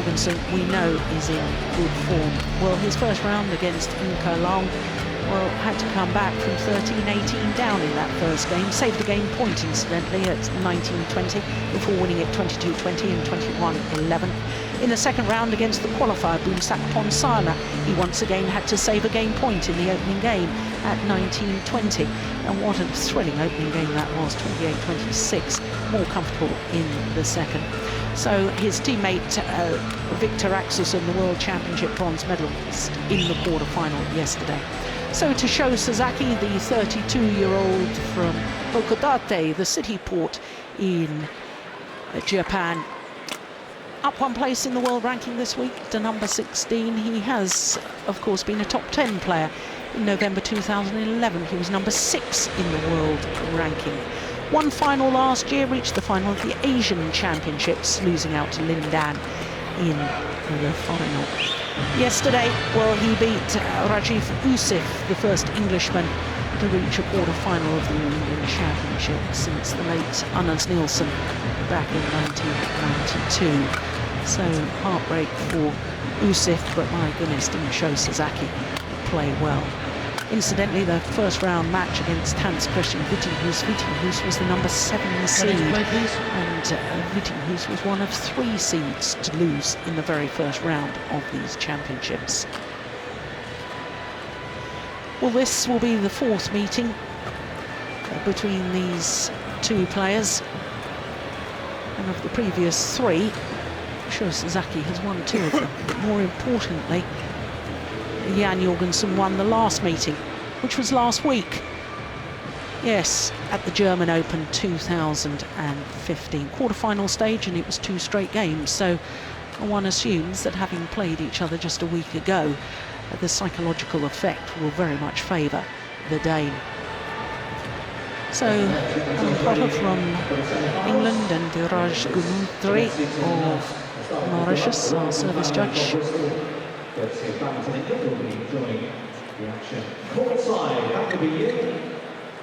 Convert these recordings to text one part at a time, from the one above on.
Jorgensen, we know, is in good form. Well, his first round against Inka Long, well, had to come back from 13-18 down in that first game. Saved the game point, incidentally, at 19-20 before winning it 22-20 and 21-11. In the second round against the qualifier, Boomsak Ponsana, he once again had to save a game point in the opening game at 19-20. And what a thrilling opening game that was, 28-26, more comfortable in the second. So his teammate Victor Axelsen, the World Championship bronze medalist, in the quarterfinal yesterday. So to Sho Sasaki, the 32-year-old from Hokodate, the city port in Japan, up one place in the world ranking this week to number 16. He has, of course, been a top 10 player. In November 2011, he was number 6 in the world ranking. Won final last year, reached the final of the Asian Championships, losing out to Lin Dan in the final. Yesterday, well, he beat Rajiv Usif, the first Englishman to reach a quarter-final of the All England Championship since the late Anders Nielsen back in 1992. So, heartbreak for Usif, but my goodness, didn't Sho Sasaki play well. Incidentally, the first round match against Hans Christian Wittinghus was the number 7 seed, and Wittinghus was one of 3 seeds to lose in the very first round of these championships. Well, this will be the 4th meeting between these 2 players, and of the previous 3, Sho Sasaki has won 2 of them, but more importantly, Jan Jorgensen won the last meeting, which was last week. Yes, at the German Open 2015 quarter-final stage, and it was 2 straight games. So one assumes that having played each other just a week ago, the psychological effect will very much favour the Dane. So Potter from England and Diraj Gunutri of Mauritius, our service judge. Let's see, Badminton will be enjoying the action. Courtside, that will be you.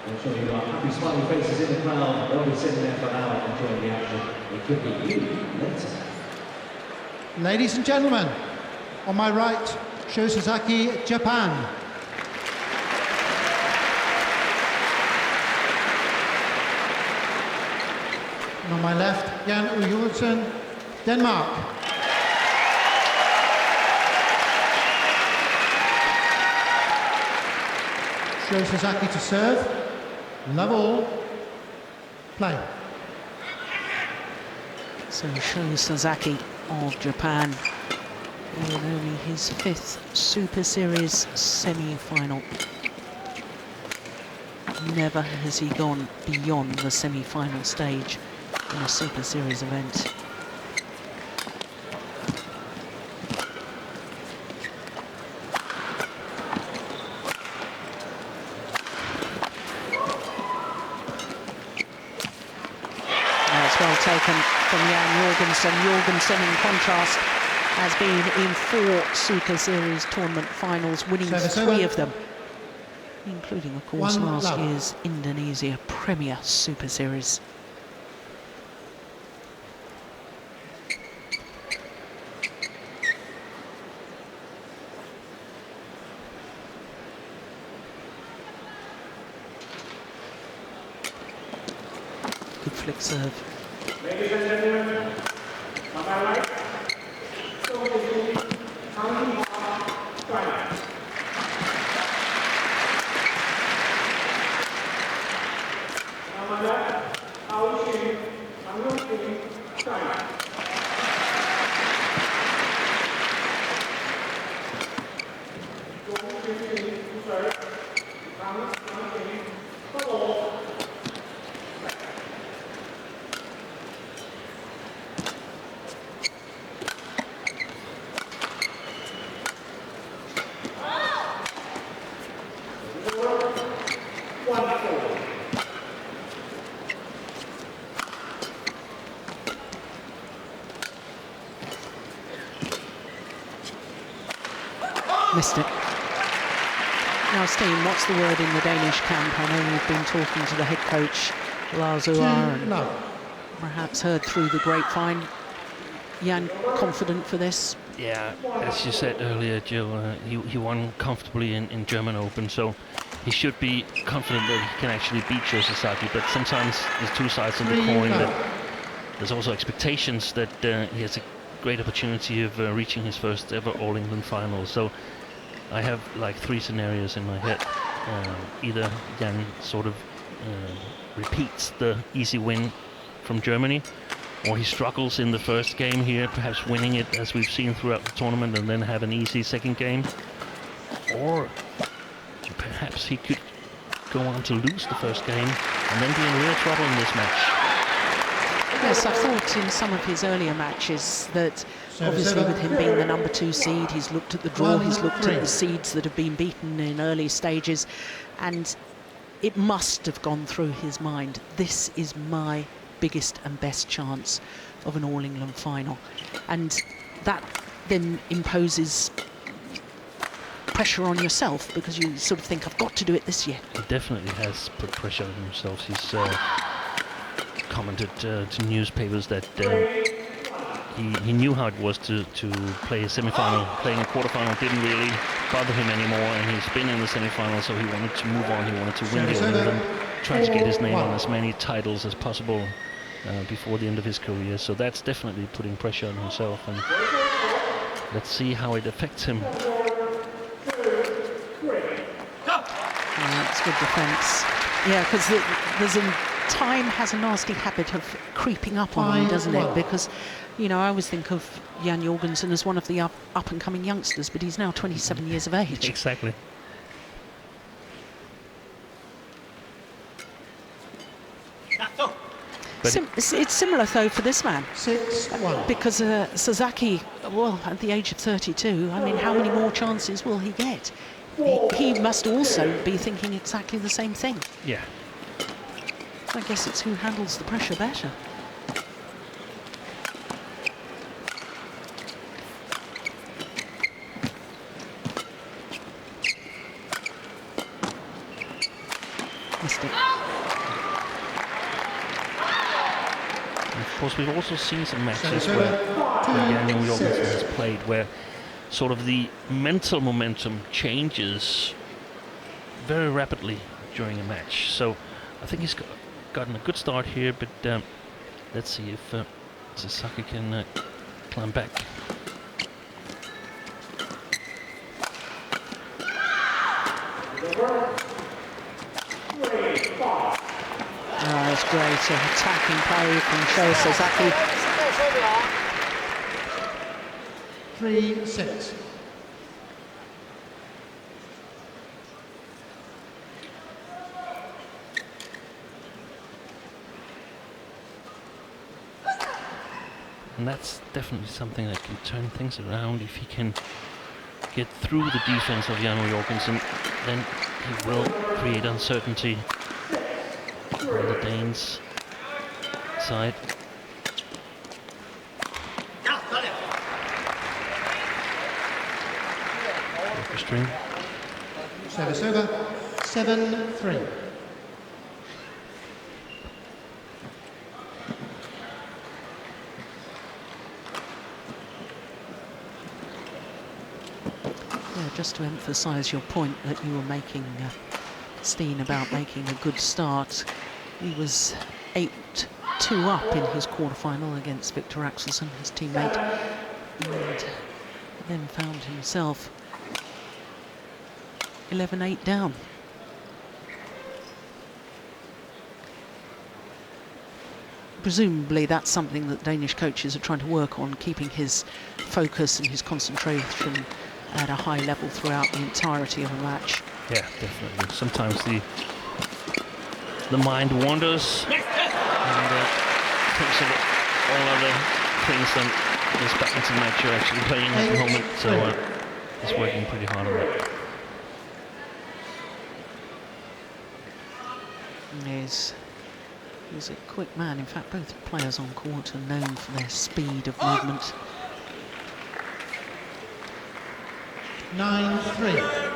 I'm sure you've got happy smiling faces in the crowd. They'll be sitting there for an hour enjoying the action. It could be you later. Ladies and gentlemen, on my right, Sho Sasaki, Japan. And on my left, Jan Jorgensen, Denmark. Sho Sasaki to serve, love all, play. So Sho Sasaki of Japan in only his 5th Super Series semi-final. Never has he gone beyond the semi-final stage in a Super Series event. Well taken from Jan Jorgensen. Jorgensen, in contrast, has been in 4 Super Series tournament finals, winning 3 of them, including, of course, last year's Indonesia Premier Super Series. Good flick serve. Ladies and gentlemen, on my right, Sho Sasaki, China. On my left, China. Missed it. Now, Steen, what's the word in the Danish camp? I know you've been talking to the head coach, Lars Uar, and perhaps heard through the grapevine Jan confident for this? Yeah, as you said earlier, Jill, he won comfortably in German Open, so he should be confident that he can actually beat Sho Sasaki. But sometimes there's two sides of the coin. That there's also expectations that he has a great opportunity of reaching his first ever All England final. So I have like three scenarios in my head. Either Jan sort of repeats the easy win from Germany, or he struggles in the first game here, perhaps winning it as we've seen throughout the tournament, and then have an easy second game. Or perhaps he could go on to lose the first game and then be in real trouble in this match. Yes, I've thought in some of his earlier matches that obviously with him being the #2 seed, he's looked at the draw, he's looked at the seeds that have been beaten in early stages, and it must have gone through his mind, this is my biggest and best chance of an All England final. And that then imposes pressure on yourself, because you sort of think, I've got to do it this year. He definitely has put pressure on himself. He's commented to newspapers that he knew how it was to play a semi-final. Playing a quarter-final didn't really bother him anymore, and he's been in the semi-final, so he wanted to move on. He wanted to win the All England, try to get his name on as many titles as possible before the end of his career. So that's definitely putting pressure on himself, and let's see how it affects him. That's good defence. Yeah, because time has a nasty habit of creeping up on him, doesn't it? Because, you know, I always think of Jan Jorgensen as one of the up-and-coming youngsters, but he's now 27 years of age. Exactly. It's similar, though, for this man. 6-1. Because Sasaki, well, at the age of 32, I mean, how many more chances will he get? He must also be thinking exactly the same thing. Yeah. I guess it's who handles the pressure better. Missed it. Of course, we've also seen some matches where Jan Jorgensen has played where sort of the mental momentum changes very rapidly during a match. So I think he's gotten a good start here, but let's see if Sasaki can climb back. Oh, that's great. Attacking play from Sho Sasaki. 3-6. And that's definitely something that can turn things around. If he can get through the defense of Jan Jorgensen, then he will create uncertainty on the Danes' side. String. Service over. 7-3. Yeah, just to emphasise your point that you were making, Steen, about making a good start. He was 8-2 up in his quarter-final against Victor Axelsen, his teammate, and then found himself 11-8 down. Presumably that's something that Danish coaches are trying to work on, keeping his focus and his concentration at a high level throughout the entirety of a match. Yeah, definitely. Sometimes the mind wanders and thinks of all other things than this badminton match you're actually playing at the moment. So he's working pretty hard on that. He's a quick man. In fact, both players on court are known for their speed of movement. 9-3.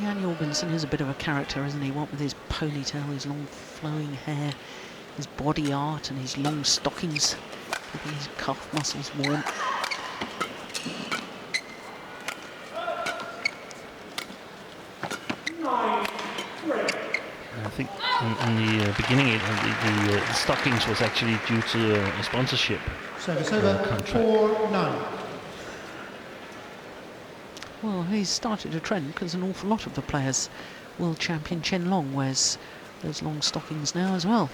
Jan Jorgensen is a bit of a character, isn't he? What with his ponytail, his long flowing hair, his body art and his long stockings. Keeping his calf muscles warm. I think in the beginning, the stockings was actually due to a sponsorship Service over, contract. 4-9. Well, he's started a trend because an awful lot of the players, world champion Chen Long wears those long stockings now as well.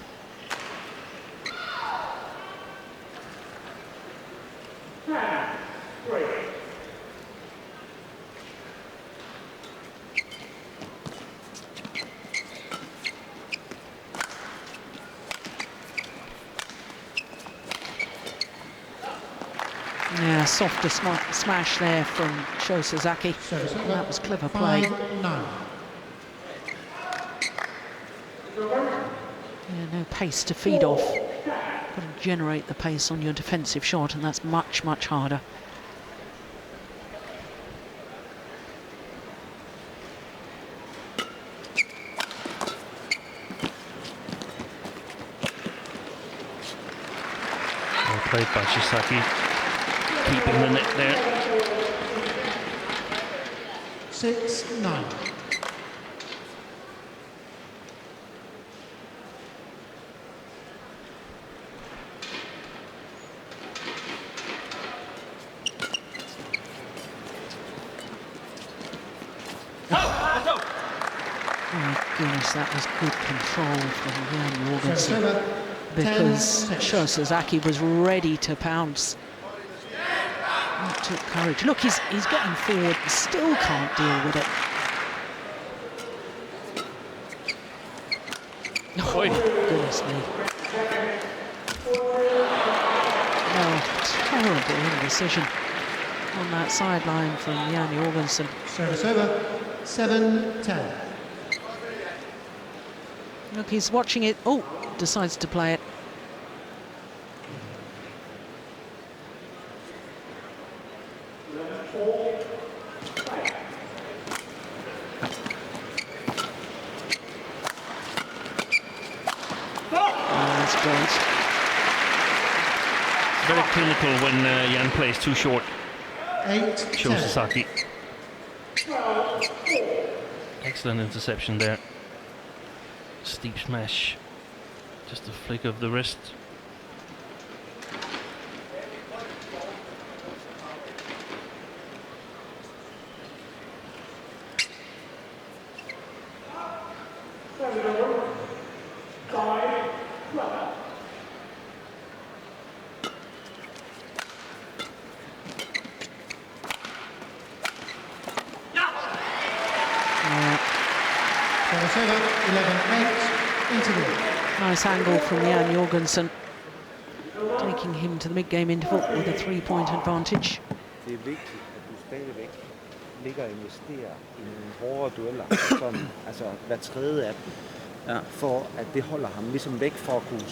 Yeah, softer smash there from Sho Sasaki. Service over, That was clever play. 5-9. Yeah, no pace to feed off. Got to generate the pace on your defensive shot, and that's much, much harder. Well played by Sasaki, keeping the net there. 6-9. Oh my goodness, that was good control from Jan Service Jorgensen, over, because 10-6. Sho Sasaki was ready to pounce. That took courage. Look, he's getting forward, still can't deal with it. Oh, goodness me. Oh, terrible indecision on that sideline from Jan Jorgensen. Service over, 7-10. Look, he's watching it. Oh, decides to play it. That's great. Very clinical when Jan plays too short. 8-10. Sho Sasaki. Excellent interception there. Steep smash. Just a flick of the wrist. Service over, 11-8. Interval. Nice angle from Jan Jorgensen, taking him to the mid-game interval with a 3-point advantage. Det er vigtigt, at du stadigvæk ligger og investerer i nogle hårdere dueller, som altså hver tredje af dem, for at det holder ham ligesom væk for at kunne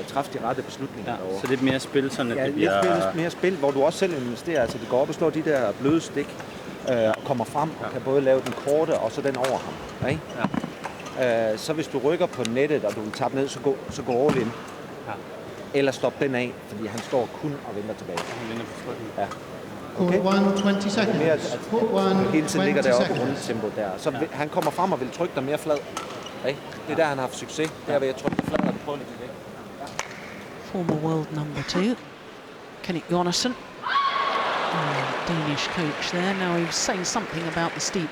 træffe de rette beslutninger. Ja, så lidt mere spil, sådan at det bliver... lidt mere spil, hvor du også selv investerer, altså det går op og slår de der bløde stik, og kommer frem og kan både lave den korte og så den over ham. Ikke? Ja. Så hvis du rykker på nettet, og du vil tabe ned, så gå all in. Ja. Eller stop den af, fordi han står kun og venter tilbage. Han vender på tryggen. Ja. Court 1, 20 seconds. Mere, Court 1, hele tiden 20 ligger deroppe på seconds. rundetempo der. Så han kommer frem og vil trykke dig mere flad. Ikke? Det er der, han har haft succes. Der vil jeg trykke dig flad og prøve lidt væk. Former world number 2, Kenneth Jonassen. Danish coach there. Now he was saying something about the steep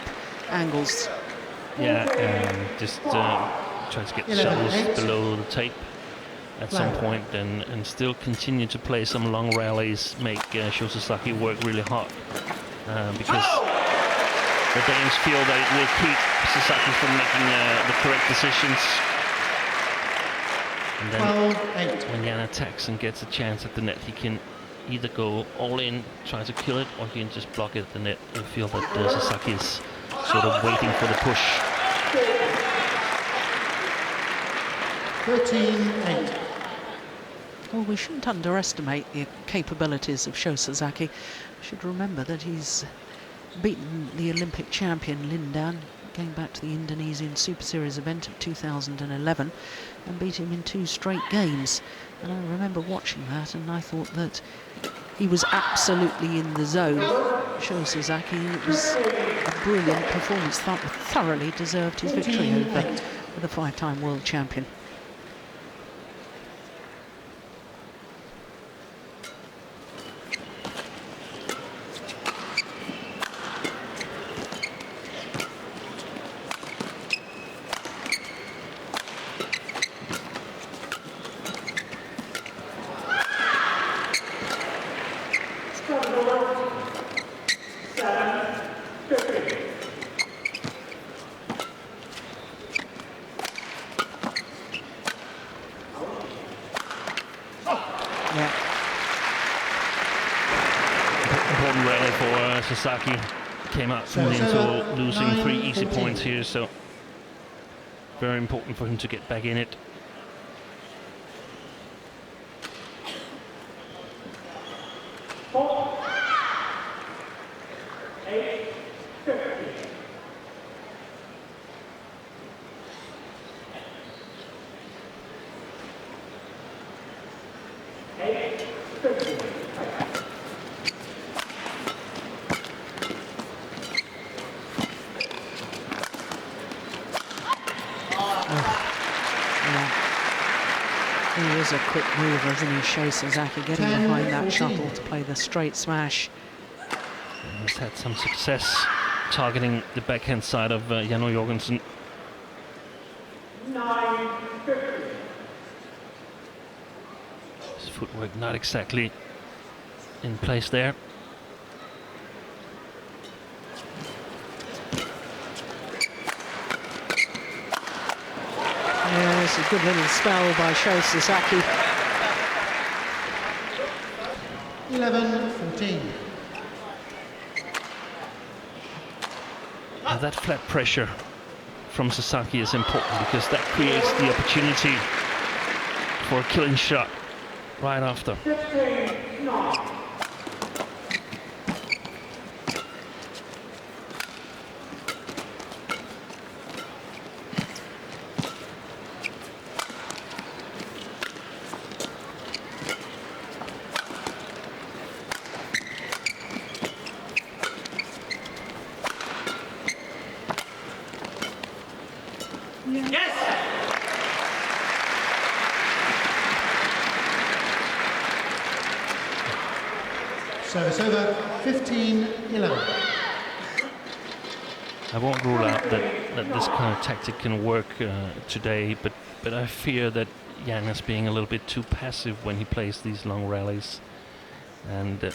angles. Yeah, just try to get the shuttles below the tape at some point, and still continue to play some long rallies, make Sho Sasaki work really hard, because the Danes feel that it will keep Sasaki from making the correct decisions. And then when Jan attacks and gets a chance at the net, he can either go all in, try to kill it, or he can just block it at the net and feel that Sasaki is sort of waiting for the push. 13-8. Well, we shouldn't underestimate the capabilities of Sho Sasaki. We should remember that he's beaten the Olympic champion Lin Dan, going back to the Indonesian Super Series event of 2011, and beat him in 2 straight games. And I remember watching that, and I thought that he was absolutely in the zone. Sho Sasaki, it was a brilliant performance, thoroughly deserved his victory over the 5-time world champion. Important rally for Sasaki. Came out from the interval losing 3 easy points here, so very important for him to get back in it. He is a quick mover, isn't he, Sho Sasaki, getting behind that shuttle to play the straight smash. He's had some success targeting the backhand side of Jorgensen. His footwork not exactly in place there. Yeah, it's a good little spell by Sho Sasaki. 11-14. And that flat pressure from Sasaki is important because that creates the opportunity for a killing shot right after. Service over, 15-11. I won't rule out that this kind of tactic can work today, but I fear that Jan is being a little bit too passive when he plays these long rallies. And yeah,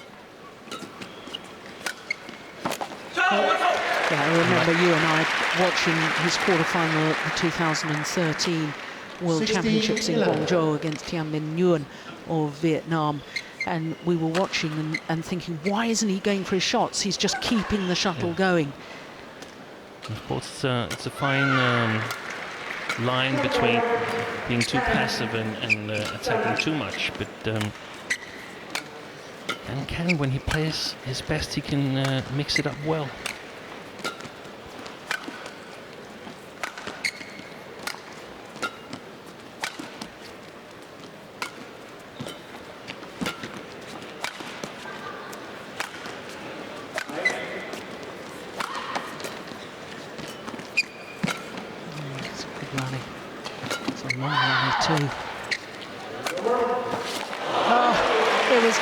I remember you and I watching his quarterfinal at the 2013 World Championships in Guangzhou against Tian Minh Nguyen of Vietnam. And we were watching and thinking, why isn't he going for his shots? He's just keeping the shuttle going. of course, it's a fine line between being too passive and attacking too much. But and Ken, when he plays his best, he can mix it up well.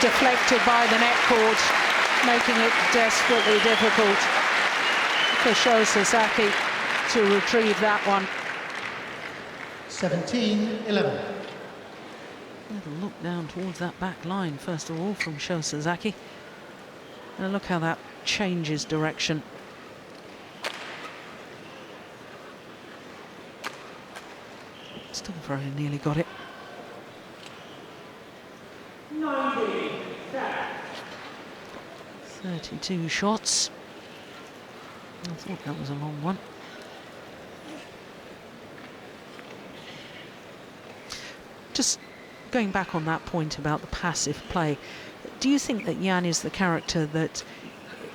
Deflected by the net cord, making it desperately difficult for Sho Sasaki to retrieve that one. 17-11. Little look down towards that back line, first of all, from Sho Sasaki. And look how that changes direction. Still very nearly got it. 32 shots. I thought that was a long one. Just going back on that point about the passive play, do you think that Jan is the character that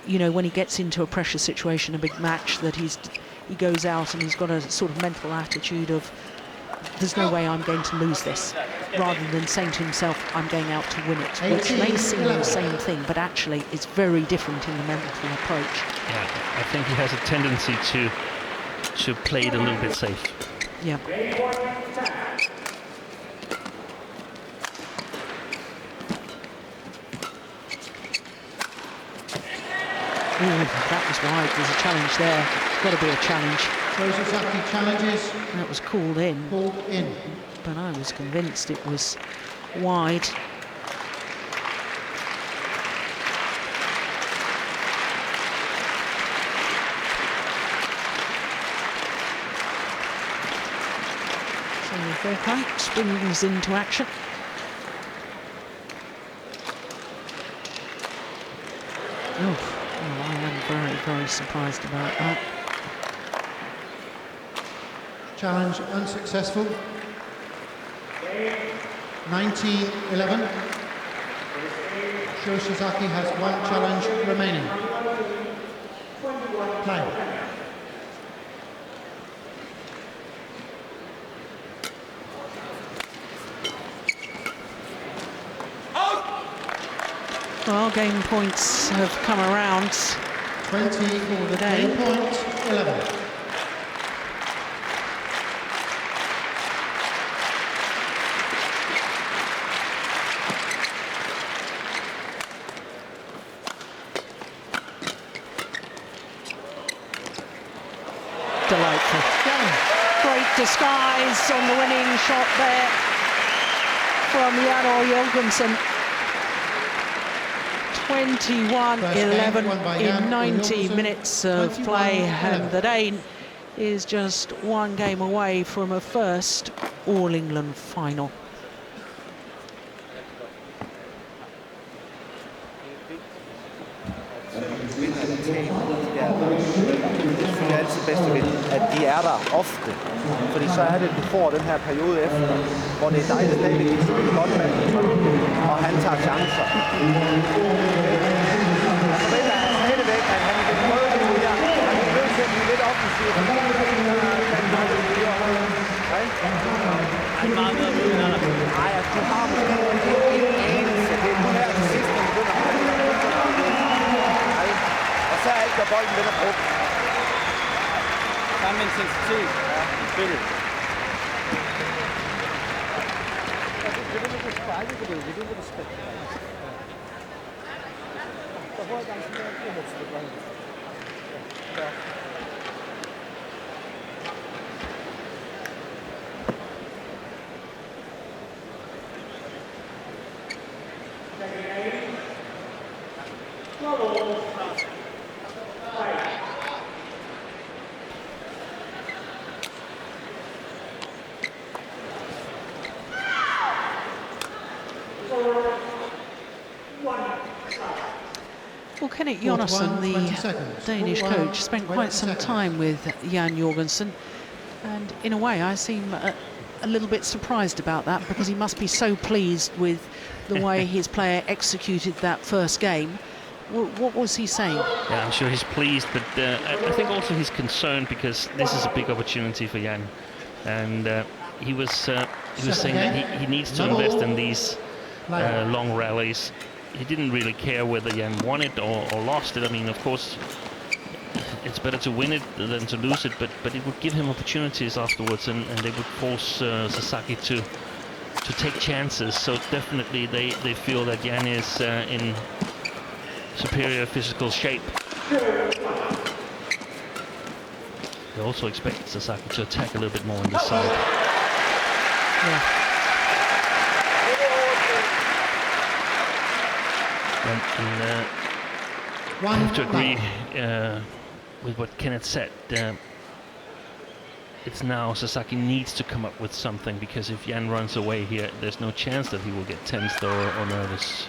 you know, when he gets into a pressure situation, a big match, that he goes out and he's got a sort of mental attitude of, there's no way I'm going to lose this, rather than saying to himself, I'm going out to win it, which may seem the same thing, but actually it's very different in the mental approach. Yeah, I think he has a tendency to play it a little bit safe. Yeah. Ooh, that was wide. There's a challenge there. It's got to be a challenge. Sho Sasaki challenges. That was called in. Called in. But I was convinced it was wide. So Jorgensen springs into action. Oh. Well, I am very, very surprised about that. Challenge unsuccessful. 19-11. Sho Sasaki has one challenge remaining. Play. Well, game points have come around 20 for the day. 11. Delightful. Great disguise on the winning shot there from Jorgensen. 21-11 in 90 minutes of play, and the Dane is just one game away from a first All-England final. Det er altid bedst at vinde, at de er der ofte. Fordi så er det, du får den her periode efter, hvor det er dig, der stadigvæk kan spille godt med, og han tager chancer. Jeg forventer stadigvæk, at han vil prøve det her. Han er nødt til at blive lidt offensiv. Han er meget bedre med den her. Nej, du har måske en anelse. Det er nu her til sidst, når du begynder at og så er ikke, når bolden den er brugt. Samme intensitet i spillet. Well, Kenneth Yonex, the Danish coach, spent quite some time with Jan Jorgensen, and in a way I seem a little bit surprised about that, because he must be so pleased with the way his player executed that first game. What was he saying? Yeah, I'm sure he's pleased, but I think also he's concerned, because this is a big opportunity for Jan, and he was saying that he needs to invest in these long rallies. He didn't really care whether Jan won it or lost it. I mean, of course, it's better to win it than to lose it, but it would give him opportunities afterwards, and they would force Sasaki to take chances. So definitely they feel that Jan is in superior physical shape. They also expect Sasaki to attack a little bit more on this side. Yeah. And I have to agree with what Kenneth said. It's now Sasaki needs to come up with something, because if Jan runs away here, there's no chance that he will get tensed or nervous.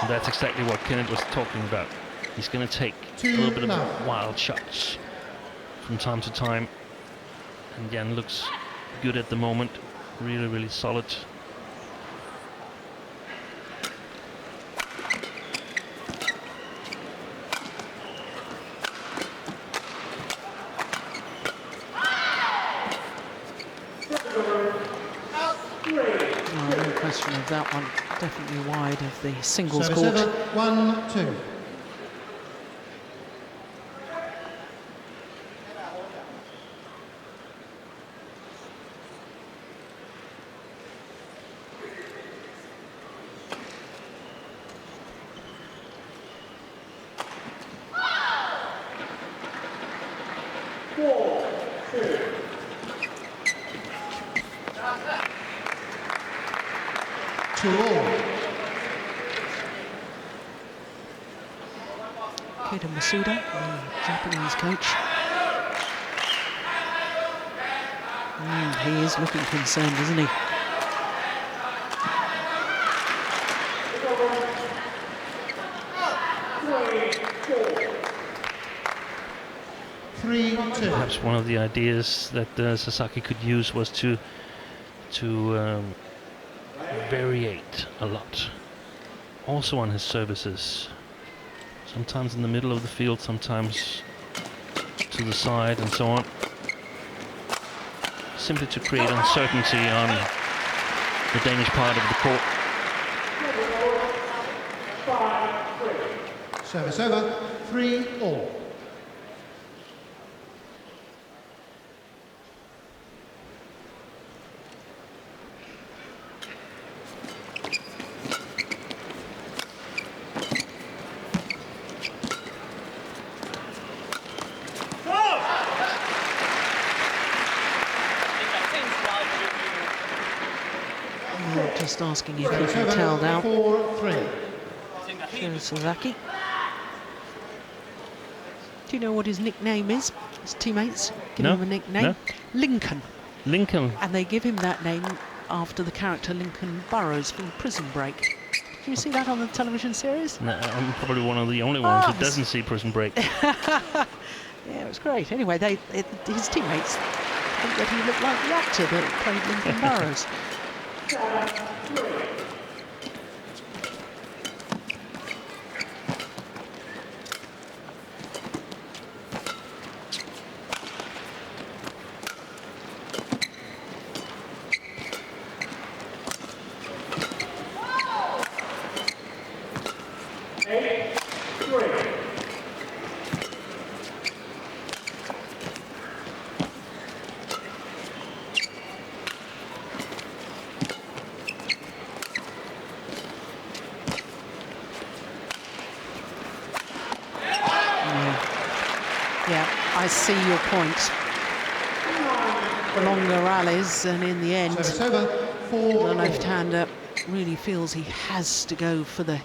And that's exactly what Kenneth was talking about. He's going to take a little bit of wild shots from time to time. And Jan looks good at the moment. Really, really solid. of that one, definitely wide of the singles Service court. over, 1-2. Keita Masuda, the Japanese coach. He is looking concerned, isn't he? Perhaps one of the ideas that Sasaki could use was to variate a lot, also on his services. Sometimes in the middle of the field, sometimes to the side, and so on. Simply to create uncertainty on the Danish part of the court. Service over, 3-all. Just asking if he can tell now. 4-3. Sho Sasaki. Do you know what his nickname is? His teammates give him a nickname. No. Lincoln. Lincoln. And they give him that name after the character Lincoln Burrows from Prison Break. Did you see that on the television series? No, I'm probably one of the only ones who doesn't see Prison Break. Yeah, it was great. Anyway, his teammates think that he looked like the actor that played Lincoln Burrows. I see your point. Longer rallies, and in the end, the left-hander really feels he has to go for the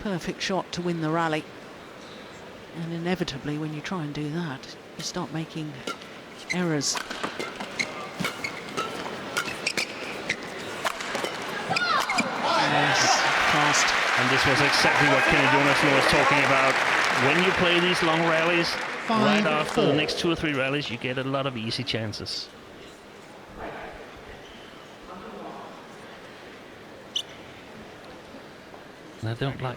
perfect shot to win the rally. And inevitably, when you try and do that, you start making errors. Yes, fast. And this was exactly what Kenneth Jonassen was talking about. When you play these long rallies, right after the next 2 or 3 rallies, you get a lot of easy chances. And I don't like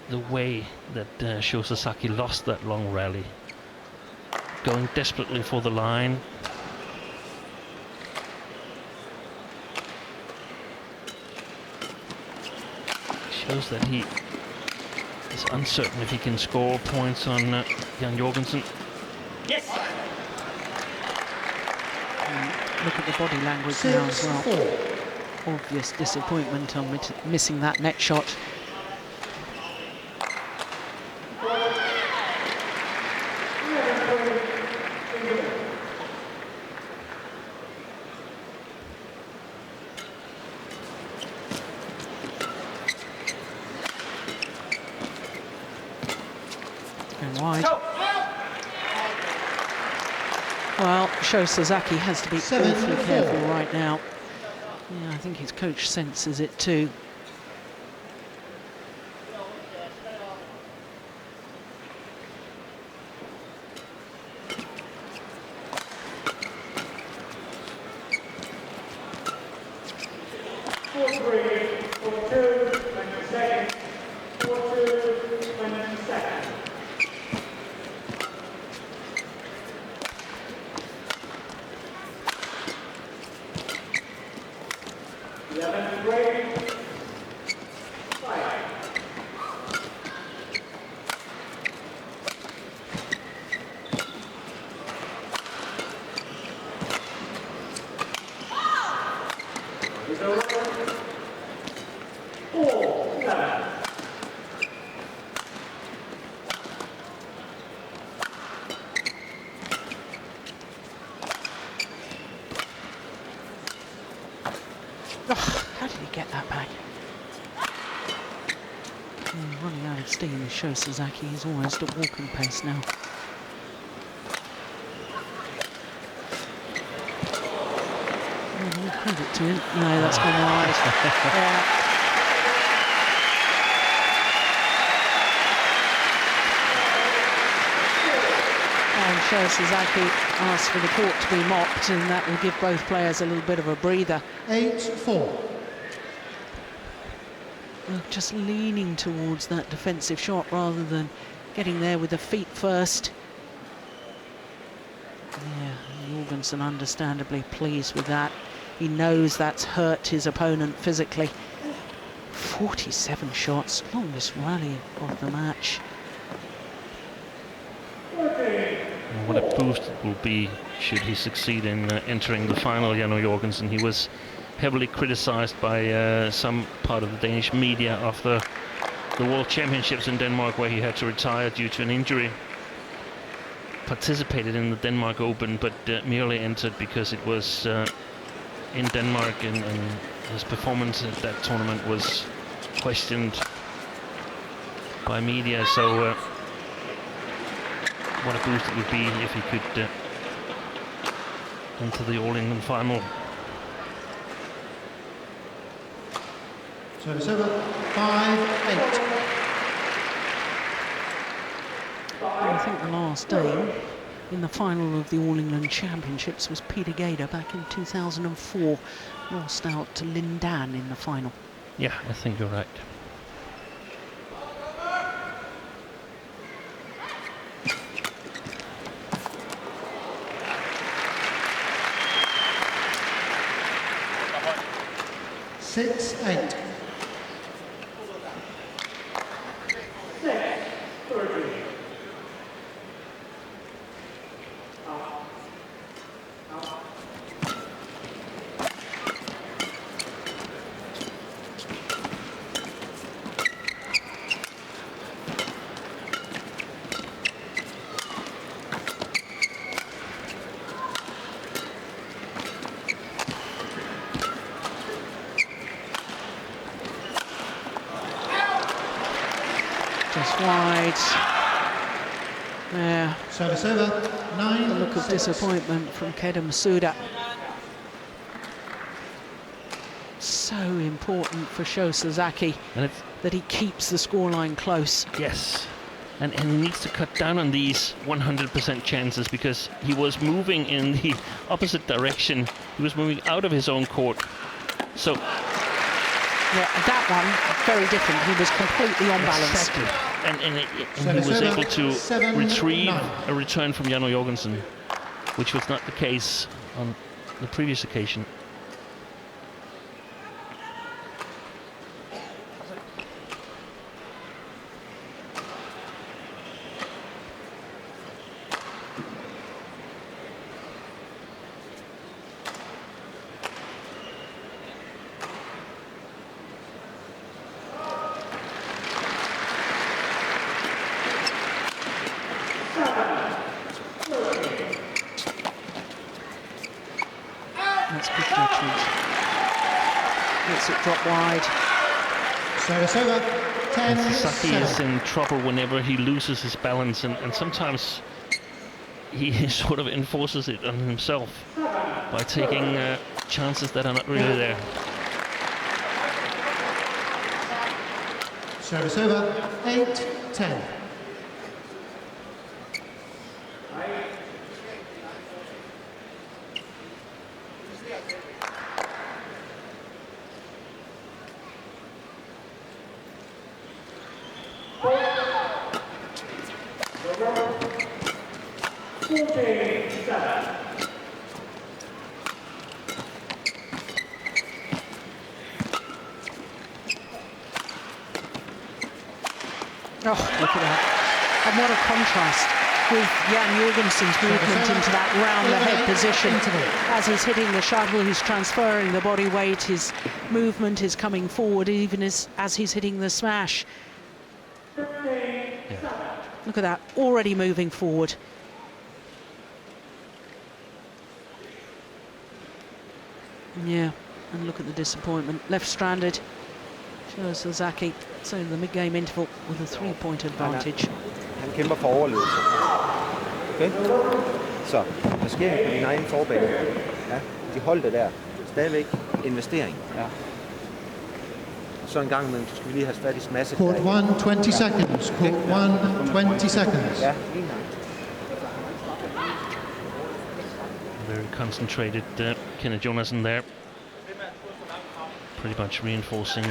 the way that Sho Sasaki lost that long rally. Going desperately for the line. Shows that he is uncertain if he can score points on Jan Jorgensen. Yes. Look at the body language now as well. Obvious disappointment on missing that net shot. Going wide. Well, Sho Sasaki has to be awfully careful right now. Yeah, I think his coach senses it too. Great. 4-7. Oh, how did he get that back? Running out of steam is Sho Sasaki. He's almost at walking pace now. Credit to him. No, that's gone wide. Yeah. And Sho Sasaki asked for the court to be mopped, and that will give both players a little bit of a breather. 8-4. Just leaning towards that defensive shot rather than getting there with the feet first. Yeah, Jorgensen understandably pleased with that. He knows that's hurt his opponent physically. 47 shots, longest rally of the match. What a boost it will be should he succeed in entering the final, Jorgensen. He was heavily criticized by some part of the Danish media after the World Championships in Denmark, where he had to retire due to an injury. Participated in the Denmark Open, but merely entered because it was in Denmark, and his performance at that tournament was questioned by media. So what a boost it would be if he could enter the All England final. So it's over. 5-8. I think the last Dane in the final of the All England Championships was Peter Gader back in 2004. Lost out to Lin Dan in the final. Yeah, I think you're right. Six, 8. Just wide. Yeah. Service over. 9. A look of disappointment from Kedem Suda. So important for Sho Sasaki that he keeps the scoreline close. Yes, and he needs to cut down on these 100% chances, because he was moving in the opposite direction. He was moving out of his own court. So yeah, that one very different. He was completely unbalanced. exactly. And he was able to retrieve a return from Jorgensen, which was not the case on the previous occasion. That's good judgment. Lets it drop wide. Service over. 10. Sasaki is in trouble whenever he loses his balance, and sometimes he sort of enforces it on himself by taking chances that are not really there. Service over. 8-10. Oh, look at that. And what a contrast with Jan Jorgensen's movement into that round the head position. As he's hitting the shuttle, he's transferring the body weight, his movement is coming forward even as he's hitting the smash. Look at that, already moving forward. Yeah, and look at the disappointment. Left stranded, Sho Sasaki, so the mid-game interval with a 3-point advantage. Han kæmper for overlevelse. Okay? Så, der sker på din egen forbane. Ja, de holdte der. Stadigvæk investering. Ja. Så en gang imellem, så skal vi lige have fat i smasset. Court 1, 20 seconds. Court 1, 20 seconds. Ja, en gang. Very concentrated, Kenneth Jonassen there. Pretty much reinforcing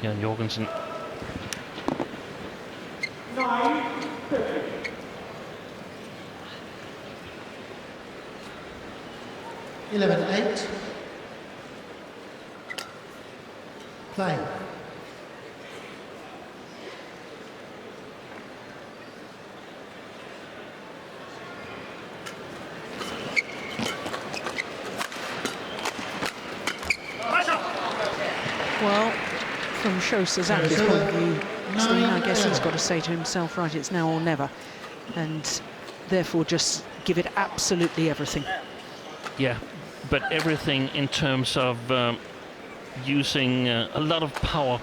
Jan Jorgensen. 11-8. Play. Well, from Sho Sasaki's point of view, Steve, I guess he's got to say to himself, right, it's now or never, and therefore just give it absolutely everything. Yeah, but everything in terms of using a lot of power,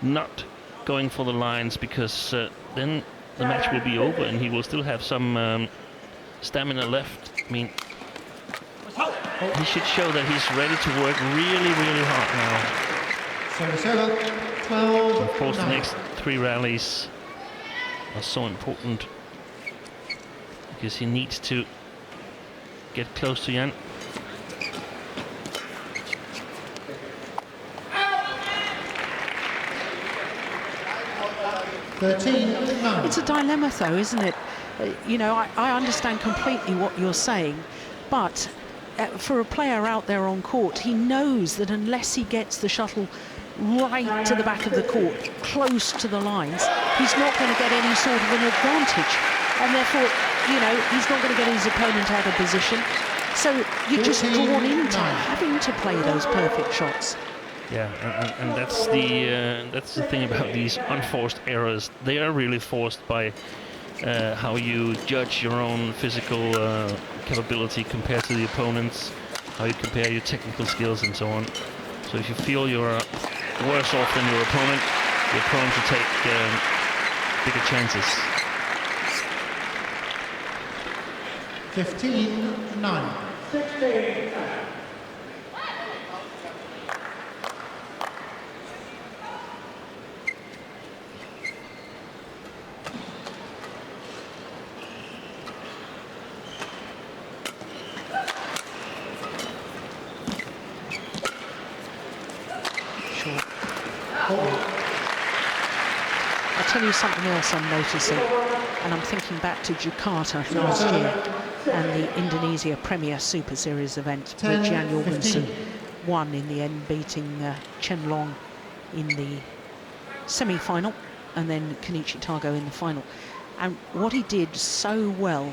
not going for the lines, because then the match will be over and he will still have some stamina left. I mean, he should show that he's ready to work really, really hard now. Service 12. Of course, the next 3 rallies are so important because he needs to get close to Jan. It's a dilemma, though, isn't it? You know, I understand completely what you're saying, but for a player out there on court, he knows that unless he gets the shuttle right to the back of the court, close to the lines, he's not going to get any sort of an advantage. And therefore, you know, he's not going to get his opponent out of position. So you're just drawn into having to play those perfect shots. Yeah, and that's the thing about these unforced errors. They are really forced by how you judge your own physical capability compared to the opponent's, how you compare your technical skills and so on. So if you feel you're worse off than your opponent, you're prone to take bigger chances. 15-9. 16. I'll tell you something else I'm noticing, and I'm thinking back to Jakarta last year and the Indonesia Premier Super Series event, which Jan Jorgensen won in the end, beating Chen Long in the semi-final and then Kenichi Tago in the final. And what he did so well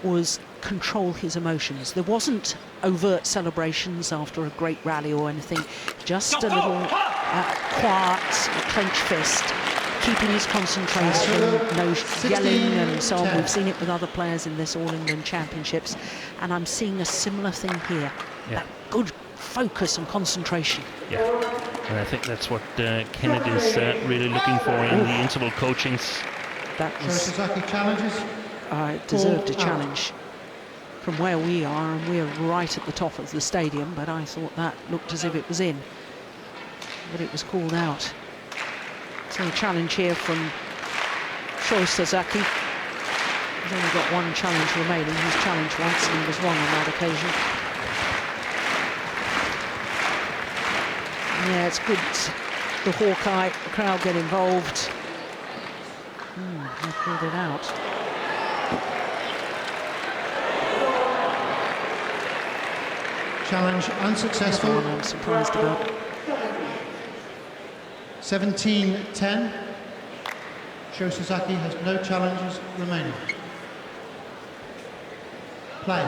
was control his emotions. There wasn't overt celebrations after a great rally or anything, just a little quiet, clenched fist, keeping his concentration, no yelling and so on. We've seen it with other players in this All England Championships, and I'm seeing a similar thing here. Yeah. That good focus and concentration. Yeah, and I think that's what Kenneth is really looking for in the interval coachings. That Sho was Sasaki challenges. deserved a challenge from where we are, and we're right at the top of the stadium, but I thought that looked as if it was in, but it was called out. So a challenge here from Sho Sasaki. He's only got one challenge remaining. He's challenged once and he was wrong on that occasion. Yeah, it's good the Hawkeye, the crowd get involved. They pulled it out. Challenge unsuccessful. That's one I'm surprised about. 17-10. Sho Sasaki has no challenges remaining. Play.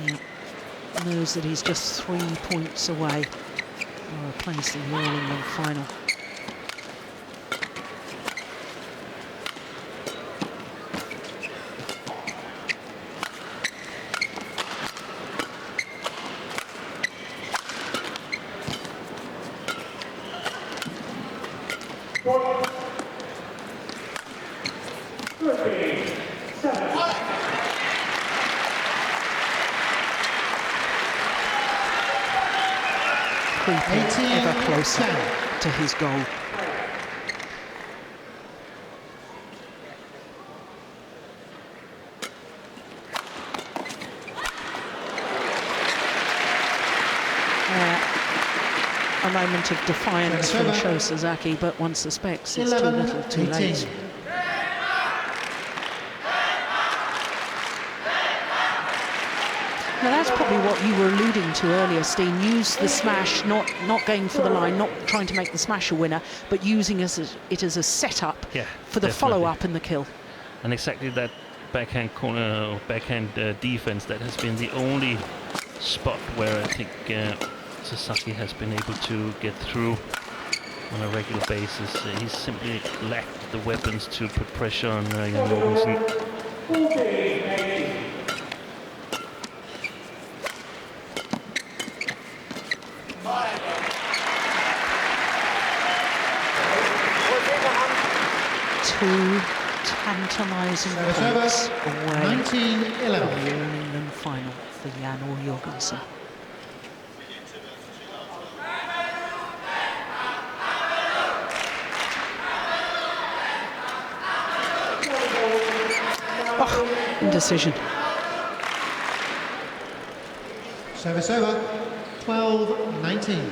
Yeah. Knows that he's just 3 points away from a place in the All England final. Ever closer to his goal. A moment of defiance from Sho Sasaki, but one suspects it's too little, too late. Now that's probably what you were alluding to earlier, Steen. Use the smash, not going for the line, not trying to make the smash a winner, but using it as a setup for the follow-up and the kill. And exactly that backhand corner or backhand defense, that has been the only spot where I think Sasaki has been able to get through on a regular basis. He's simply lacked the weapons to put pressure on Jorgensen. Two tantalising points away 19-11. from the All England final for Jan Jorgensen. Oh, indecision. Service over. 12-19.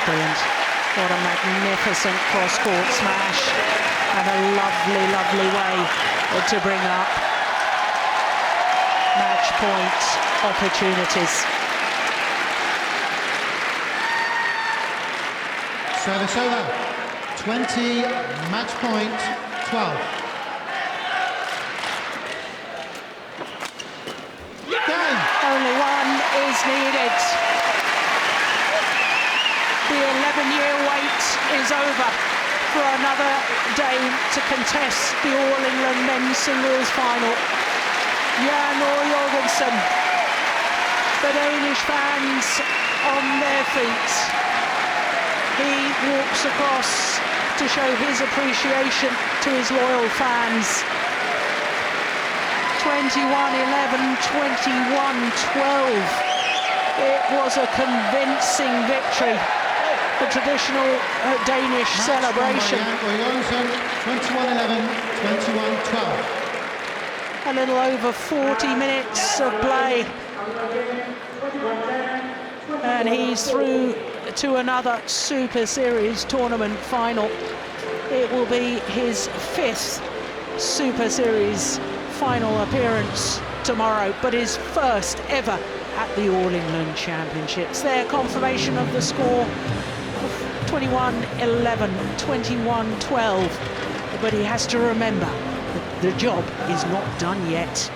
Brilliant. What a magnificent cross-court smash, and a lovely, lovely way to bring up match point opportunities. Service over. 20, match point 12. Game. Only one is needed. The 11-year wait is over for another day to contest the All England men's singles final. Jan Jorgensen, the Danish fans on their feet. He walks across to show his appreciation to his loyal fans. 21-11, 21-12. It was a convincing victory. The traditional Danish celebration. 21-11, 21-12. A little over 40 minutes of play. And he's through to another Super Series tournament final. It will be his 5th Super Series final appearance tomorrow, but his first ever at the All England Championships. Their confirmation of the score, 21-11, 21-12. But he has to remember that the job is not done yet.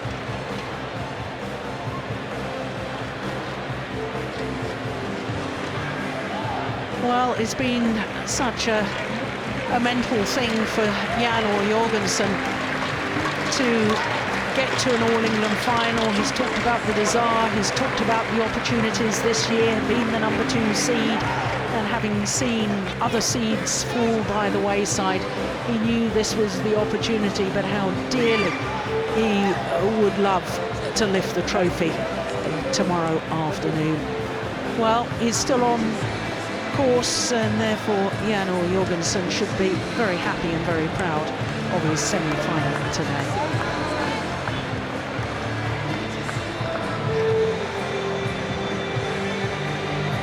Well, it's been such a mental thing for Jan Jorgensen to get to an All England final. He's talked about the desire, he's talked about the opportunities this year, being the number 2 seed, and having seen other seeds fall by the wayside, he knew this was the opportunity, but how dearly he would love to lift the trophy tomorrow afternoon. Well, he's still on course, and therefore Jan Jorgensen should be very happy and very proud of his semi-final today.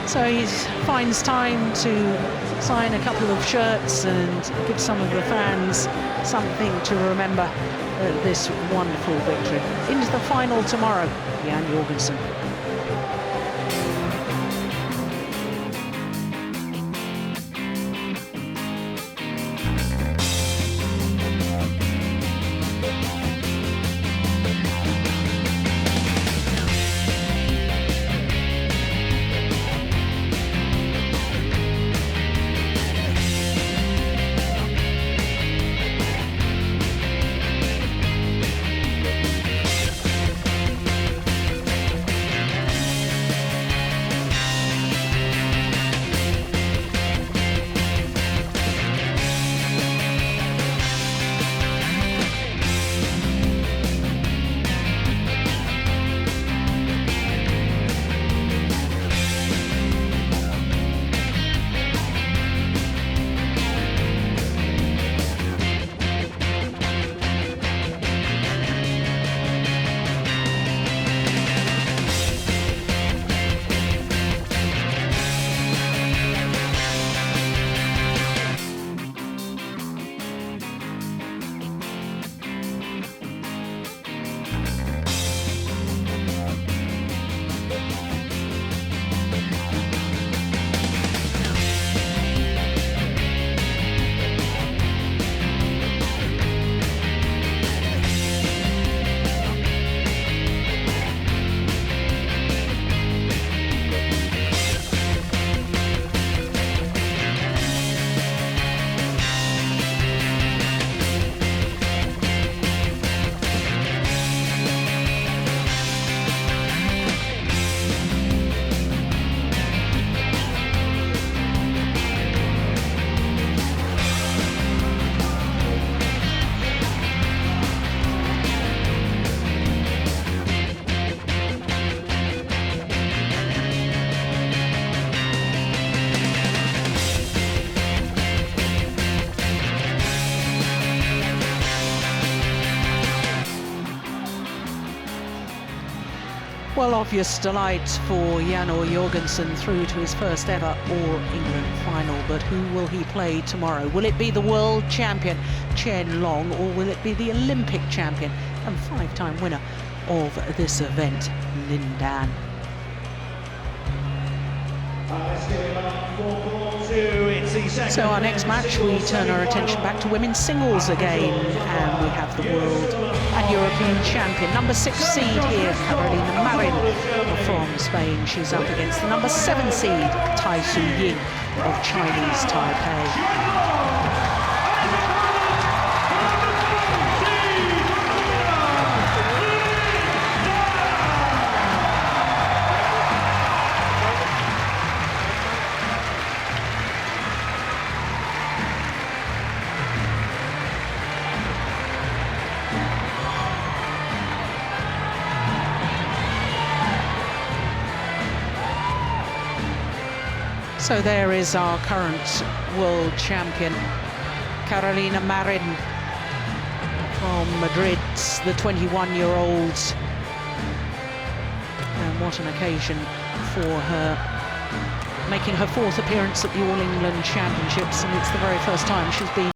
So he finds time to sign a couple of shirts and give some of the fans something to remember this wonderful victory. Into the final tomorrow, Jan Jorgensen. Well, obvious delight for Jan Jorgensen through to his first ever All-England final. But who will he play tomorrow? Will it be the world champion Chen Long, or will it be the Olympic champion and five-time winner of this event, Lin Dan? So our next match, we turn our attention back to women's singles again, and we have the world and European champion, number 6 seed here, Carolina Marin from Spain. She's up against the number 7 seed, Tai Su Ying of Chinese Taipei. So there is our current world champion, Carolina Marin from Madrid, the 21-year-old. And what an occasion for her, making her 4th appearance at the All England Championships, and it's the very first time she's been